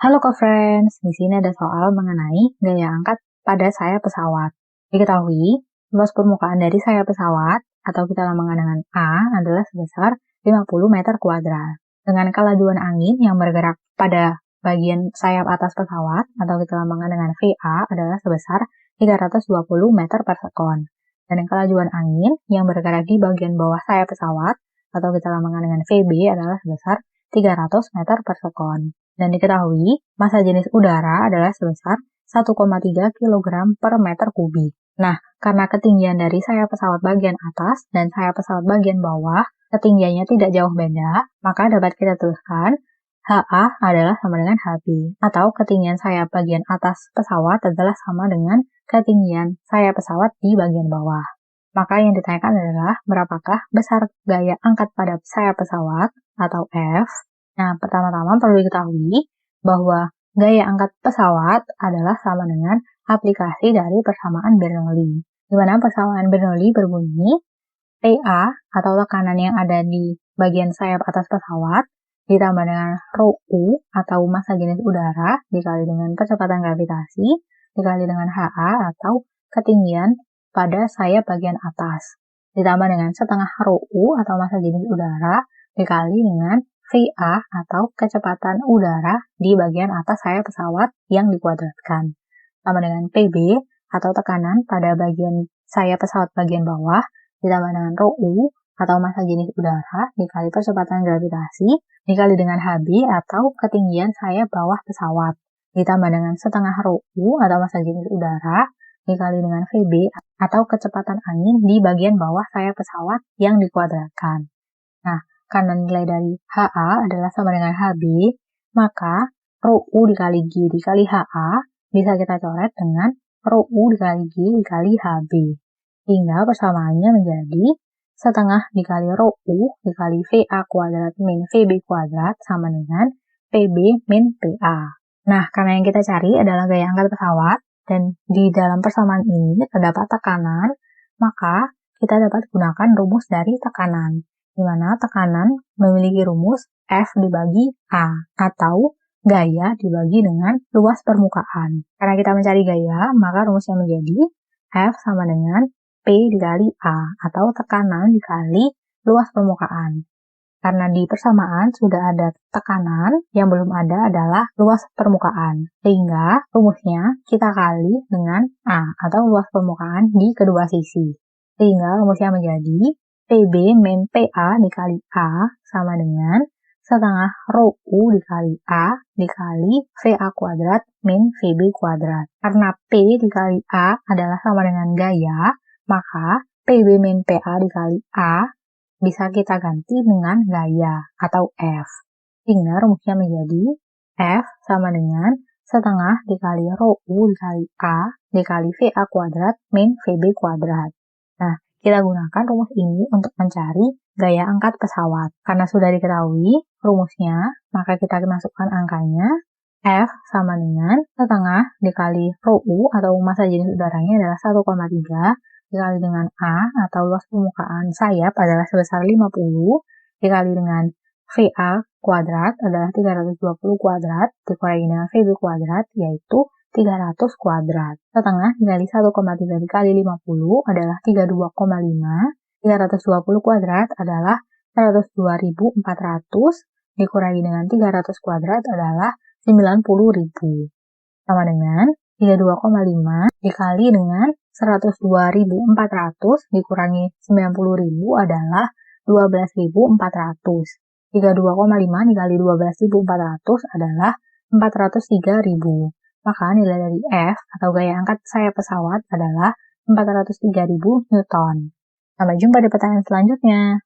Halo co-friends, di sini ada soal mengenai gaya angkat pada sayap pesawat. Diketahui, luas permukaan dari sayap pesawat, atau kita lambangkan dengan A, adalah sebesar 50 meter kuadrat. Dengan kelajuan angin yang bergerak pada bagian sayap atas pesawat, atau kita lambangkan dengan VA, adalah sebesar 320 meter per sekon. Dan kelajuan angin yang bergerak di bagian bawah sayap pesawat, atau kita lambangkan dengan VB, adalah sebesar 300 meter per sekon. Dan diketahui, massa jenis udara adalah sebesar 1,3 kg per meter kubik. Nah, karena ketinggian dari sayap pesawat bagian atas dan sayap pesawat bagian bawah, ketinggiannya tidak jauh beda, maka dapat kita tuliskan HA adalah sama dengan HB, atau ketinggian sayap bagian atas pesawat adalah sama dengan ketinggian sayap pesawat di bagian bawah. Maka yang ditanyakan adalah berapakah besar gaya angkat pada sayap pesawat, atau F. Nah, pertama-tama perlu diketahui bahwa gaya angkat pesawat adalah sama dengan aplikasi dari persamaan Bernoulli, di mana persamaan Bernoulli berbunyi PA atau tekanan yang ada di bagian sayap atas pesawat ditambah dengan rho U atau massa jenis udara dikali dengan kecepatan gravitasi dikali dengan HA atau ketinggian pada sayap bagian atas ditambah dengan setengah rho U atau massa jenis udara dikali dengan VA atau kecepatan udara di bagian atas sayap pesawat yang dikuadratkan. Sama dengan PB atau tekanan pada bagian sayap pesawat bagian bawah ditambah dengan rho U atau massa jenis udara dikali percepatan gravitasi dikali dengan HB atau ketinggian sayap bawah pesawat ditambah dengan setengah rho U atau massa jenis udara dikali dengan VB atau kecepatan angin di bagian bawah sayap pesawat yang dikuadratkan. Nah, karena nilai dari HA adalah sama dengan HB, maka rho U dikali G dikali HA bisa kita coret dengan rho U dikali G dikali HB. Sehingga persamaannya menjadi setengah dikali rho U dikali VA kuadrat min VB kuadrat sama dengan PB min PA. Nah, karena yang kita cari adalah gaya angkat pesawat, dan di dalam persamaan ini terdapat tekanan, maka kita dapat gunakan rumus dari tekanan, di mana tekanan memiliki rumus F dibagi A, atau gaya dibagi dengan luas permukaan. Karena kita mencari gaya, maka rumusnya menjadi F sama dengan P dikali A, atau tekanan dikali luas permukaan. Karena di persamaan sudah ada tekanan, yang belum ada adalah luas permukaan. Sehingga rumusnya kita kali dengan A, atau luas permukaan di kedua sisi. Sehingga rumusnya menjadi PB min PA dikali A sama dengan setengah rho U dikali A dikali VA kuadrat min VB kuadrat. Karena P dikali A adalah sama dengan gaya, maka PB min PA dikali A bisa kita ganti dengan gaya atau F. Sehingga rumusnya menjadi F sama dengan setengah dikali rho U dikali A dikali VA kuadrat min VB kuadrat. Nah, kita gunakan rumus ini untuk mencari gaya angkat pesawat. Karena sudah diketahui rumusnya, maka kita masukkan angkanya. F sama dengan setengah dikali rho U atau massa jenis udaranya adalah 1,3 dikali dengan A atau luas permukaan sayap adalah sebesar 50 dikali dengan VA kuadrat adalah 320 kuadrat dikurangi dengan VB kuadrat yaitu 300 kuadrat. Setengah dikali 1,3 dikali 50 adalah 32,5. 320 kuadrat adalah 102.400 dikurangi dengan 300 kuadrat adalah 90.000. Sama dengan 32,5 dikali dengan 102.400 dikurangi 90.000 adalah 12.400. 32,5 dikali 12.400 adalah 403.000. Maka nilai dari F atau gaya angkat sayap pesawat adalah 403.000 Newton. Sampai jumpa di pertanyaan selanjutnya.